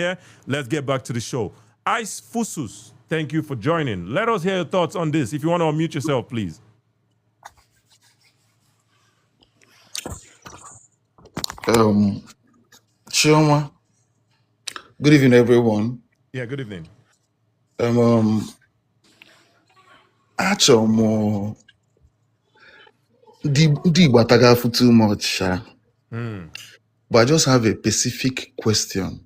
here. Let's get back to the show. Ice Fusus, thank you for joining. Let us hear your thoughts on this. If you want to unmute yourself, please. Chioma, good evening, everyone. Yeah, good evening. Achọrọ ndị Igbo atagafu too much, but I just have a specific question.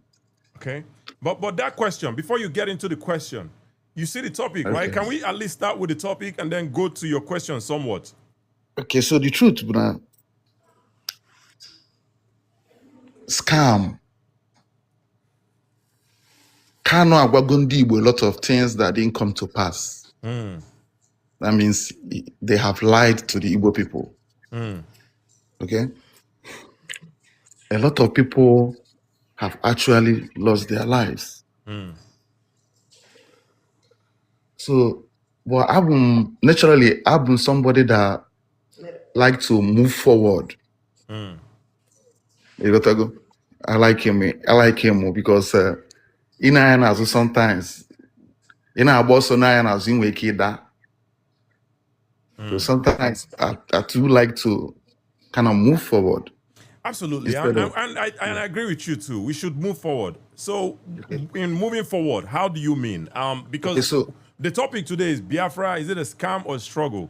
Okay, but that question, before you get into the question, you see the topic, Okay. right? Can we at least start with the topic and then go to your question somewhat? Okay, so the truth, scam. Kano agwago ndị Igbo a lot of things that didn't come to pass. That means they have lied to the Igbo people. Okay? A lot of people have actually lost their lives. So, well, I'm somebody that like to move forward. You got to go. I like him because sometimes so sometimes I do like to kind of move forward. Absolutely, and I agree with you too. We should move forward. So, in moving forward, how do you mean? Because the topic today is Biafra. Is it a scam or a struggle?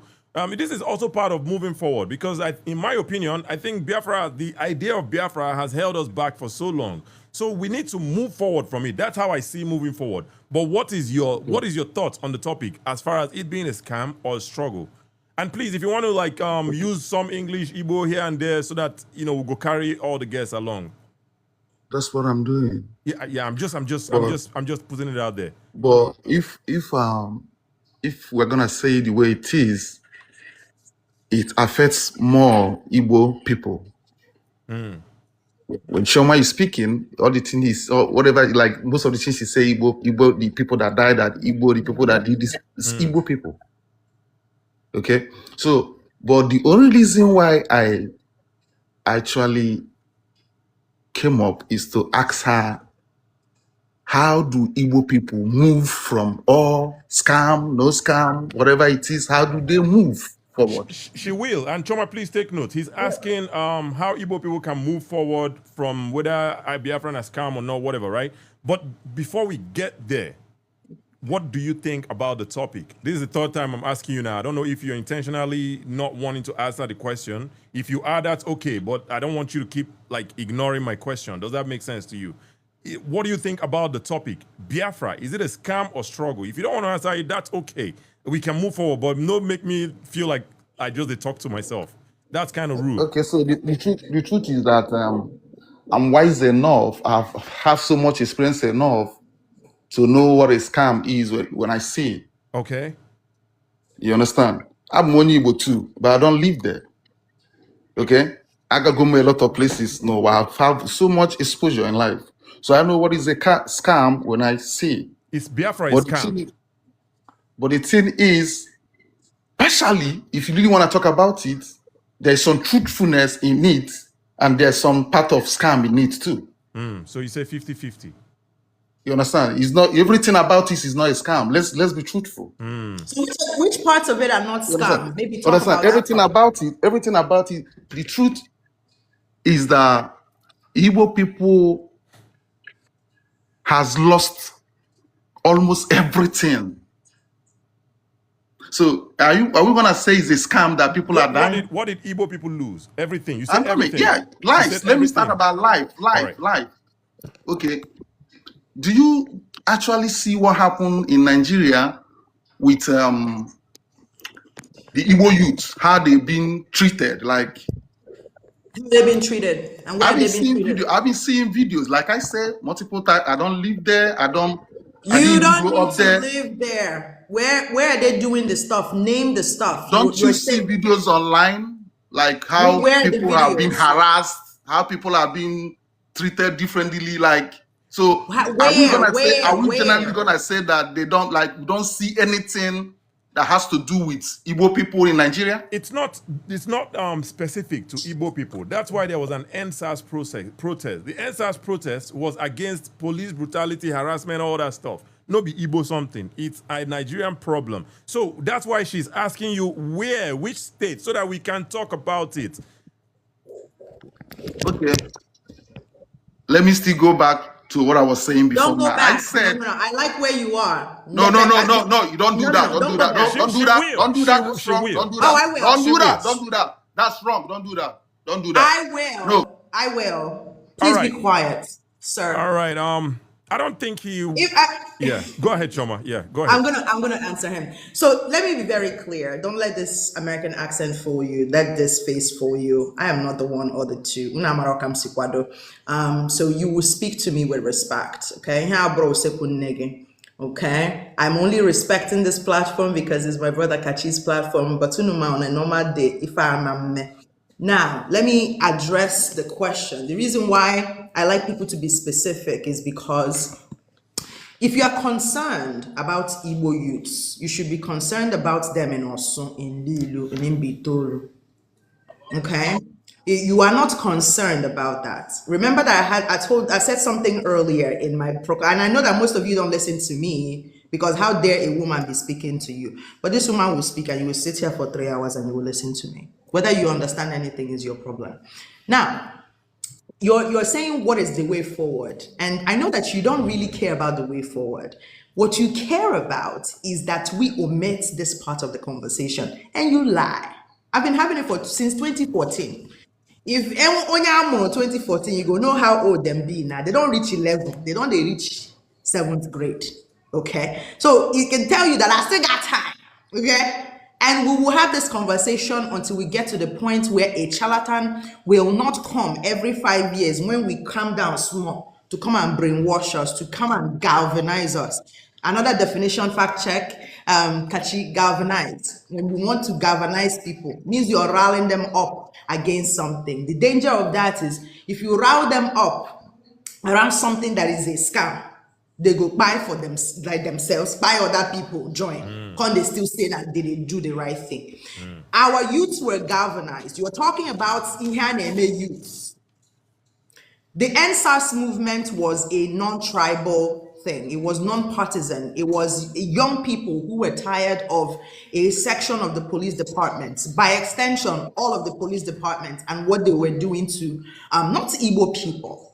This is also part of moving forward because, in my opinion, I think Biafra, the idea of Biafra, has held us back for so long. So we need to move forward from it. That's how I see moving forward. But what is your thoughts on the topic as far as it being a scam or a struggle? And please, if you want to use some English, Igbo here and there, so that we'll go carry all the guests along. That's what I'm doing. Yeah. I'm just putting it out there. But if we're gonna say the way it is, it affects more Igbo people. When Chioma is speaking, all the things or whatever, like most of the things she say, Igbo, the people that died at Igbo, the people that did this, it's Igbo people. Okay, so but the only reason why I actually came up is to ask her, how do Igbo people move from all scam, no scam, whatever it is, how do they move forward? She will. And Chioma, please take note. He's asking how Igbo people can move forward from whether Biafra is scam or not, whatever, right? But before we get there, what do you think about the topic? This is the third time I'm asking you now. I don't know if you're intentionally not wanting to answer the question. If you are, that's okay, but I don't want you to keep ignoring my question. Does that make sense to you? What do you think about the topic? Biafra, is it a scam or struggle? If you don't want to answer it, that's okay. We can move forward, but don't make me feel like I just talk to myself. That's kind of rude. Okay, so the truth is that I'm wise enough, I have so much experience enough to know what a scam is when I see it. Okay. You understand? I'm one Igbo too, but I don't live there. Okay? I got go a lot of places. No, I have so much exposure in life. So I know what is a scam when I see it. It's Biafra is scam. But the thing is, partially, if you really want to talk about it, there's some truthfulness in it, and there's some part of scam in it too. So you say 50-50. You understand? It's not everything about this is not a scam. Let's be truthful. So which parts of it are not scam? Maybe talk about everything about it. Everything about it. The truth is that Igbo people has lost almost everything. So are we gonna say it's a scam that people are dying? What did Igbo people lose? Everything. You said everything. Yeah, life. Let me start about life. Life. Okay. Do you actually see what happened in Nigeria with the Igbo youth? How they've been treated? Like they've been treated, and where they've been treated. I've been seeing videos. Like I said multiple times, I don't live there. You don't need to live there. Where are they doing the stuff? Name the stuff. Don't you see videos online? Like how people have been harassed, how people are being treated differently, like. So are we generally gonna say that they don't see anything that has to do with Igbo people in Nigeria? It's not specific to Igbo people. That's why there was an NSAS protest. The NSAS protest was against police brutality, harassment, all that stuff. No be Igbo something. It's a Nigerian problem. So that's why she's asking you which state, so that we can talk about it. Okay. Let me still go back to what I was saying before. Don't go back. I said, no, I like where you are. No, you don't do that. Don't do that. Don't do that. Don't do that. That's wrong. Don't do that. Oh, I will. Don't do that. Don't do that. That's wrong. Don't do that. Don't do that. I will. No. I will. Please be quiet, sir. All right. I don't think he. Yeah. Go ahead, Chioma. Yeah. Go ahead. I'm gonna answer him. So let me be very clear. Don't let this American accent fool you. Let this face fool you. I am not the one or the two. So you will speak to me with respect. Okay. Okay. I'm only respecting this platform because it's my brother Kachi's platform. But on a normal day, if I'm now, let me address the question. The reason why I like people to be specific is because if you are concerned about Igbo youths, you should be concerned about them in Osun, in Lilu, and in Bitoru. Okay? You are not concerned about that. Remember that I said something earlier in my program, and I know that most of you don't listen to me because how dare a woman be speaking to you? But this woman will speak and you will sit here for 3 hours and you will listen to me. Whether you understand anything is your problem. Now, you're saying what is the way forward? And I know that you don't really care about the way forward. What you care about is that we omit this part of the conversation and you lie. I've been having it since 2014. If Onyamo 2014, you go know how old them be now. They don't reach 11. They reach 7th grade. Okay. So it can tell you that I still got time. Okay. And we will have this conversation until we get to the point where a charlatan will not come every 5 years when we calm down small to come and brainwash us, to come and galvanize us. Another definition, fact check, Kachi, galvanize. When you want to galvanize people, means you're rallying them up against something. The danger of that is if you rile them up around something that is a scam, they go buy for them like themselves, buy other people, join. Can they still say that they didn't do the right thing? Our youths were galvanized. You are talking about Ihaneme youths. The NSAS movement was a non-tribal thing. It was non-partisan. It was young people who were tired of a section of the police department, by extension, all of the police departments and what they were doing to not Igbo people.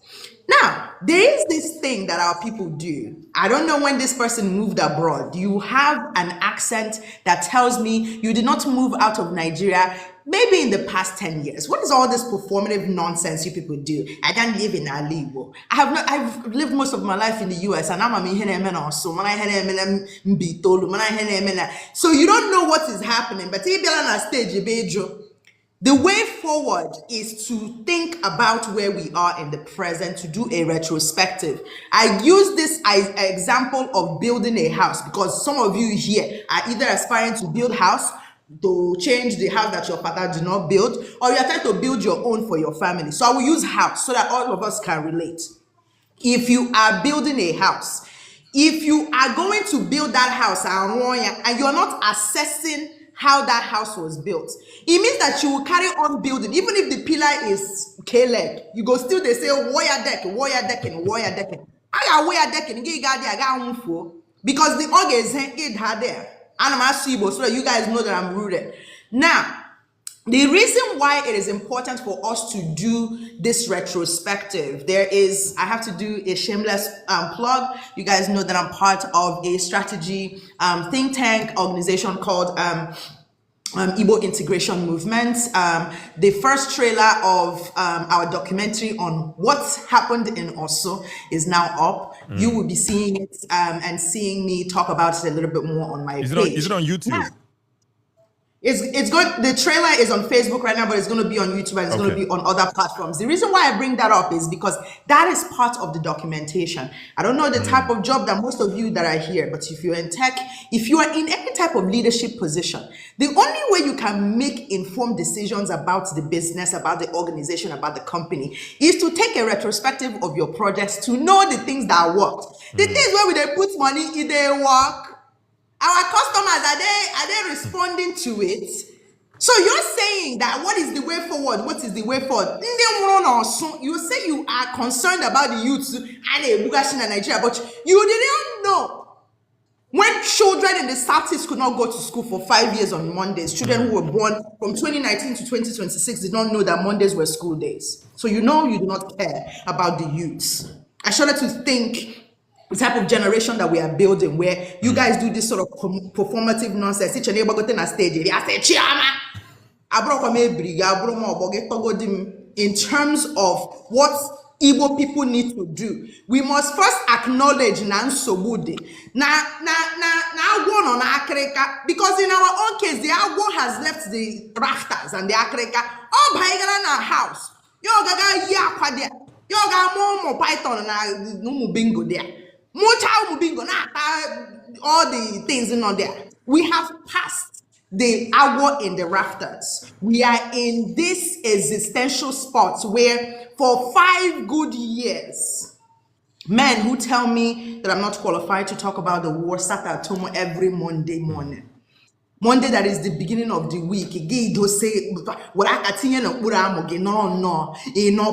Now, there is this thing that our people do. I don't know when this person moved abroad. You have an accent that tells me you did not move out of Nigeria maybe in the past 10 years. What is all this performative nonsense you people do? I don't live in Igbo. I've lived most of my life in the US and I'm a also. So you don't know what is happening, but if you're on a stage, the way forward is to think about where we are in the present, to do a retrospective. I use this example of building a house because some of you here are either aspiring to build house, to change the house that your father did not build, or you're trying to build your own for your family. So I will use house so that all of us can relate. If you are building a house, if you are going to build that house and you're not assessing how that house was built, it means that you will carry on building. Even if the pillar is K-leg, you go still, they say, warrior decking. I got warrior decking, because the organ is there. And I'm asking you so that you guys know that I'm rooted. Now, the reason why it is important for us to do this retrospective, I have to do a shameless plug. You guys know that I'm part of a strategy think tank organization called Igbo Integration Movement. The first trailer of our documentary on what's happened in Osu is now up. You will be seeing it and seeing me talk about it a little bit more on my page. Is it on YouTube? Yeah. It's good. The trailer is on Facebook right now, but it's going to be on YouTube and it's going to be on other platforms. The reason why I bring that up is because that is part of the documentation. I don't know the type of job that most of you that are here, but if you're in tech, if you are in any type of leadership position, the only way you can make informed decisions about the business, about the organization, about the company is to take a retrospective of your projects to know the things that worked. The things where they put money in their work. Our customers, are they responding to it? So you're saying that what is the way forward? What is the way forward? You say you are concerned about the youths and Nigeria, but you didn't know when children in the Southeast could not go to school for 5 years on Mondays. Children who were born from 2019 to 2026 did not know that Mondays were school days. So you know you do not care about the youths. I started to think the type of generation that we are building, where you guys do this sort of performative nonsense. Each and every go to stage, I say, Chioma, in terms of what Igbo people need to do. We must first acknowledge Nansobudi. Now one on Akreka, because in our own case, the Agwo has left the rafters and the Akreka. Oh, by our house. Yo gaga yakwa there. Yo ga mo python na no bingo there. Mocha bingo na all the things in on there. We have passed the hour in the rafters. We are in this existential spot where for 5 good years, men who tell me that I'm not qualified to talk about the war sat at home every Monday morning. Monday, that is the beginning of the week. Do say what I continue no pura no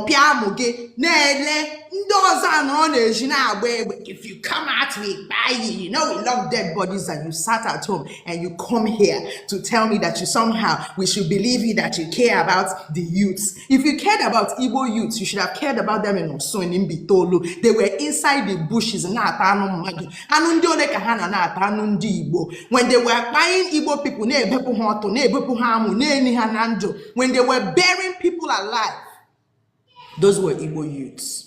piamoge nele if you come out we buy you know we love dead bodies, and you sat at home and you come here to tell me that you somehow we should believe you that you care about the youths. If you cared about Igbo youths, you should have cared about them in Osun in Bitolu. They were inside the bushes when they were buying Igbo people, when they were burying people alive. Those were Igbo youths.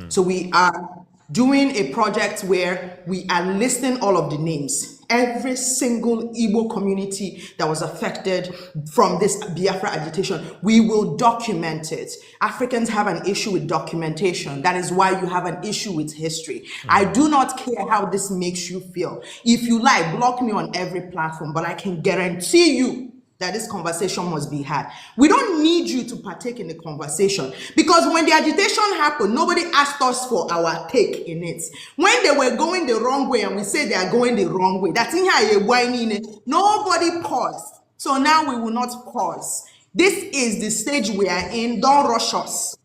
So we are doing a project where we are listing all of the names, every single Igbo community that was affected from this Biafra agitation. We will document it. Africans have an issue with documentation. That is why you have an issue with history. I do not care how this makes you feel. If you like, block me on every platform, but I can guarantee you that this conversation must be had. We don't need you to partake in the conversation, because when the agitation happened, nobody asked us for our take in it. When they were going the wrong way and we say they are going the wrong way, that's in here, nobody paused. So now we will not pause. This is the stage we are in. Don't rush us.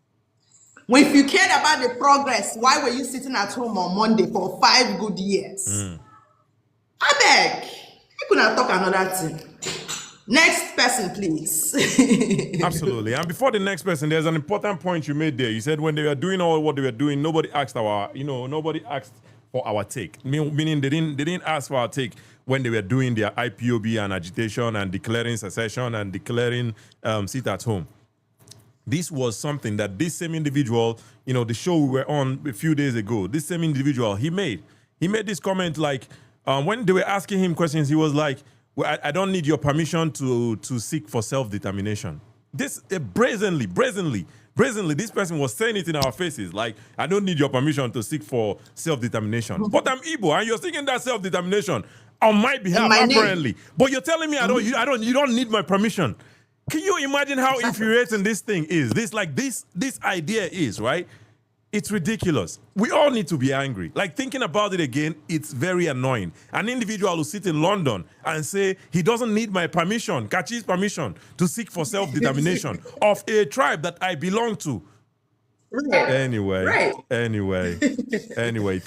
If you cared about the progress, why were you sitting at home on Monday for 5 good years? I beg. You could not talk another thing. Next person, please. Absolutely. And before the next person, there's an important point you made there. You said when they were doing all what they were doing, nobody asked nobody asked for our take. Meaning they didn't ask for our take when they were doing their IPOB and agitation and declaring secession and declaring sit at home. This was something that this same individual, the show we were on a few days ago, this same individual, he made this comment like, when they were asking him questions, he was like, well, I don't need your permission to seek for self-determination. This brazenly, this person was saying it in our faces, like, I don't need your permission to seek for self-determination. But I'm Igbo, and you're seeking that self-determination on my behalf, apparently. But you're telling me you don't need my permission. Can you imagine how infuriating this thing is? This idea is, right? It's ridiculous. We all need to be angry. Like, thinking about it again, it's very annoying. An individual who sits in London and say he doesn't need my permission, Kachi's permission, to seek for self-determination of a tribe that I belong to. Right. Anyway, Right. anyway, thank you.